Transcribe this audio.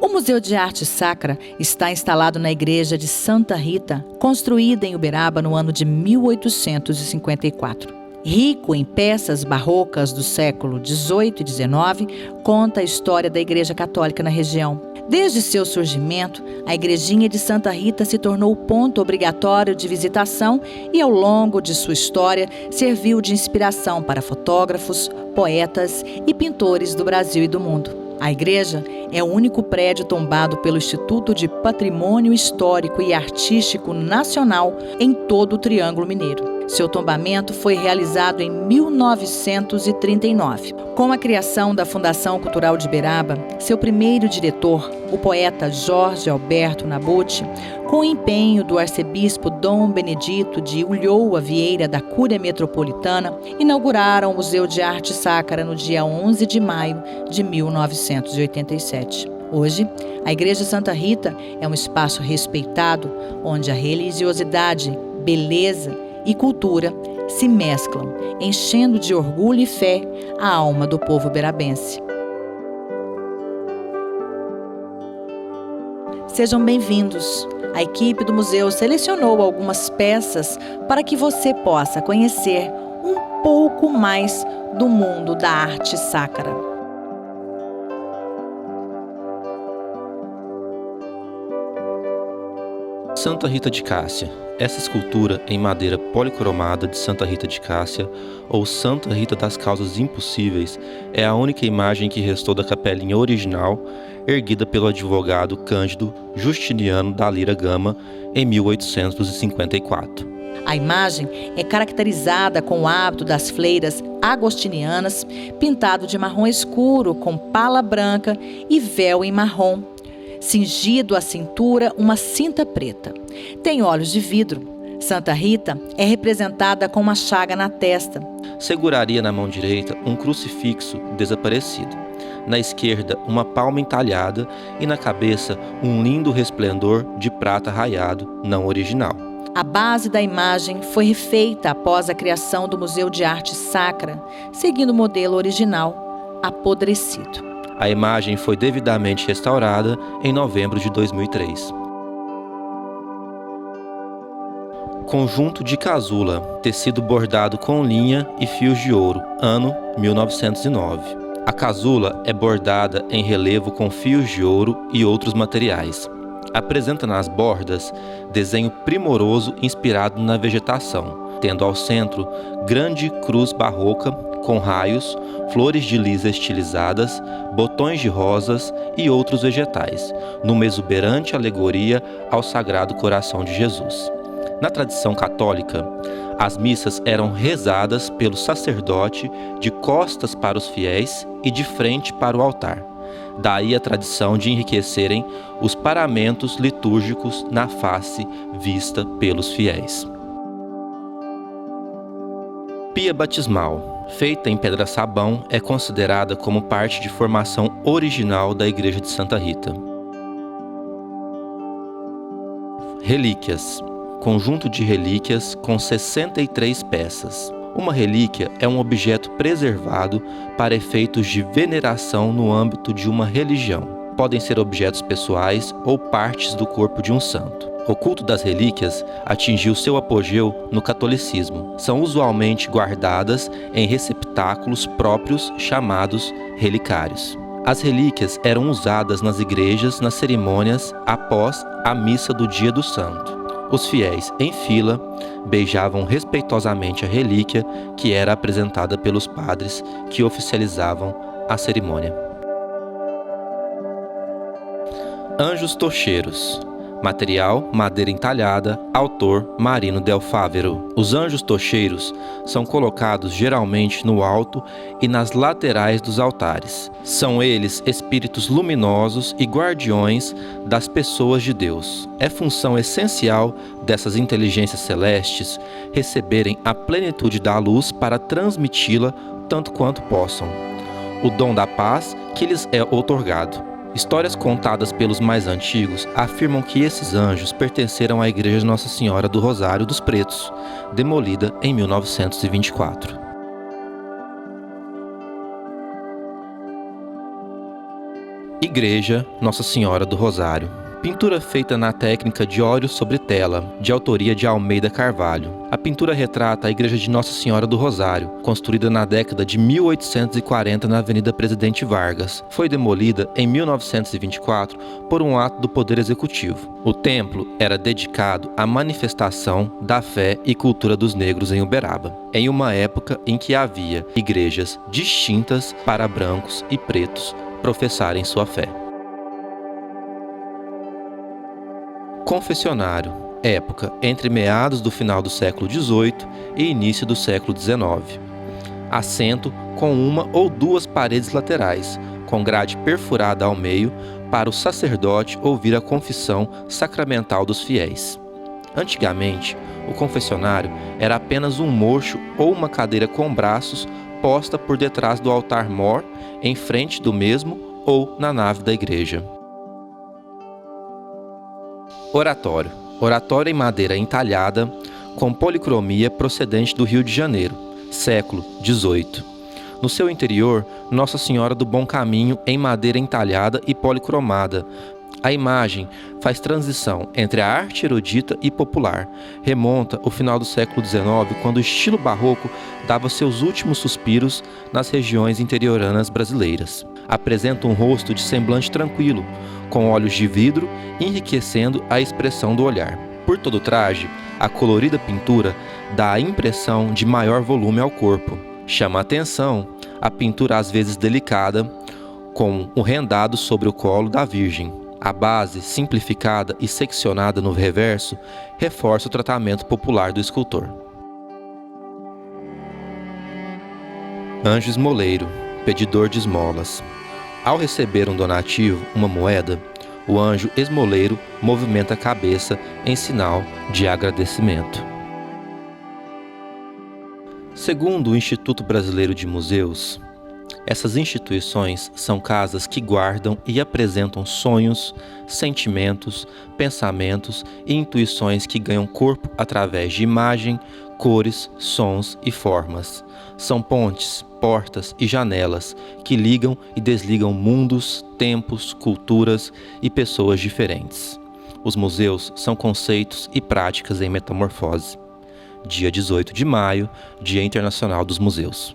O Museu de Arte Sacra está instalado na Igreja de Santa Rita, construída em Uberaba no ano de 1854. Rico em peças barrocas do século XVIII e XIX, conta a história da Igreja Católica na região. Desde seu surgimento, a Igrejinha de Santa Rita se tornou o ponto obrigatório de visitação e, ao longo de sua história, serviu de inspiração para fotógrafos, poetas e pintores do Brasil e do mundo. A igreja é o único prédio tombado pelo Instituto de Patrimônio Histórico e Artístico Nacional em todo o Triângulo Mineiro. Seu tombamento foi realizado em 1939. Com a criação da Fundação Cultural de Uberaba, seu primeiro diretor, o poeta Jorge Alberto Nabuti, com o empenho do arcebispo Dom Benedito de Ulloa Vieira da Cúria Metropolitana, inauguraram o Museu de Arte Sacra no dia 11 de maio de 1987. Hoje, a Igreja Santa Rita é um espaço respeitado onde a religiosidade, beleza e cultura se mesclam, enchendo de orgulho e fé a alma do povo uberabense. Sejam bem-vindos. A equipe do museu selecionou algumas peças para que você possa conhecer um pouco mais do mundo da arte sacra. Santa Rita de Cássia. Essa escultura em madeira policromada de Santa Rita de Cássia, ou Santa Rita das Causas Impossíveis, é a única imagem que restou da capelinha original, erguida pelo advogado Cândido Justiniano da Lira Gama em 1854. A imagem é caracterizada com o hábito das freiras agostinianas, pintado de marrom escuro com pala branca e véu em marrom. Cingido à cintura uma cinta preta. Tem olhos de vidro. Santa Rita é representada com uma chaga na testa. Seguraria na mão direita um crucifixo desaparecido. Na esquerda, uma palma entalhada e na cabeça um lindo resplendor de prata raiado, não original. A base da imagem foi refeita após a criação do Museu de Arte Sacra, seguindo o modelo original, apodrecido. A imagem foi devidamente restaurada em novembro de 2003. Conjunto de casula, tecido bordado com linha e fios de ouro, ano 1909. A casula é bordada em relevo com fios de ouro e outros materiais. Apresenta nas bordas desenho primoroso inspirado na vegetação, tendo ao centro grande cruz barroca com raios, flores de lis estilizadas, botões de rosas e outros vegetais, numa exuberante alegoria ao Sagrado Coração de Jesus. Na tradição católica, as missas eram rezadas pelo sacerdote de costas para os fiéis e de frente para o altar. Daí a tradição de enriquecerem os paramentos litúrgicos na face vista pelos fiéis. Pia batismal, feita em pedra-sabão, é considerada como parte de formação original da Igreja de Santa Rita. Relíquias. Conjunto de relíquias com 63 peças. Uma relíquia é um objeto preservado para efeitos de veneração no âmbito de uma religião. Podem ser objetos pessoais ou partes do corpo de um santo. O culto das relíquias atingiu seu apogeu no catolicismo. São usualmente guardadas em receptáculos próprios chamados relicários. As relíquias eram usadas nas igrejas nas cerimônias após a missa do Dia do Santo. Os fiéis, em fila, beijavam respeitosamente a relíquia que era apresentada pelos padres que oficializavam a cerimônia. Anjos tocheiros. Material, madeira entalhada, autor, Marino del Fávero. Os anjos tocheiros são colocados geralmente no alto e nas laterais dos altares. São eles espíritos luminosos e guardiões das pessoas de Deus. É função essencial dessas inteligências celestes receberem a plenitude da luz para transmiti-la tanto quanto possam. O dom da paz que lhes é outorgado. Histórias contadas pelos mais antigos afirmam que esses anjos pertenceram à Igreja Nossa Senhora do Rosário dos Pretos, demolida em 1924. Igreja Nossa Senhora do Rosário. Pintura feita na técnica de óleo sobre tela, de autoria de Almeida Carvalho. A pintura retrata a Igreja de Nossa Senhora do Rosário, construída na década de 1840 na Avenida Presidente Vargas. Foi demolida em 1924 por um ato do Poder Executivo. O templo era dedicado à manifestação da fé e cultura dos negros em Uberaba, em uma época em que havia igrejas distintas para brancos e pretos professarem sua fé. Confessionário, época entre meados do final do século XVIII e início do século XIX. Assento com uma ou duas paredes laterais, com grade perfurada ao meio para o sacerdote ouvir a confissão sacramental dos fiéis. Antigamente, o confessionário era apenas um mocho ou uma cadeira com braços posta por detrás do altar-mor, em frente do mesmo ou na nave da igreja. Oratório. Oratório em madeira entalhada, com policromia procedente do Rio de Janeiro, século XVIII. No seu interior, Nossa Senhora do Bom Caminho em madeira entalhada e policromada. A imagem faz transição entre a arte erudita e popular. Remonta ao final do século XIX, quando o estilo barroco dava seus últimos suspiros nas regiões interioranas brasileiras. Apresenta um rosto de semblante tranquilo, com olhos de vidro, enriquecendo a expressão do olhar. Por todo o traje, a colorida pintura dá a impressão de maior volume ao corpo. Chama a atenção a pintura às vezes delicada, com o rendado sobre o colo da Virgem. A base, simplificada e seccionada no reverso, reforça o tratamento popular do escultor. Anjo esmoleiro, pedidor de esmolas. Ao receber um donativo, uma moeda, o anjo esmoleiro movimenta a cabeça em sinal de agradecimento. Segundo o Instituto Brasileiro de Museus, essas instituições são casas que guardam e apresentam sonhos, sentimentos, pensamentos e intuições que ganham corpo através de imagem, cores, sons e formas. São pontes, portas e janelas que ligam e desligam mundos, tempos, culturas e pessoas diferentes. Os museus são conceitos e práticas em metamorfose. Dia 18 de maio, Dia Internacional dos Museus.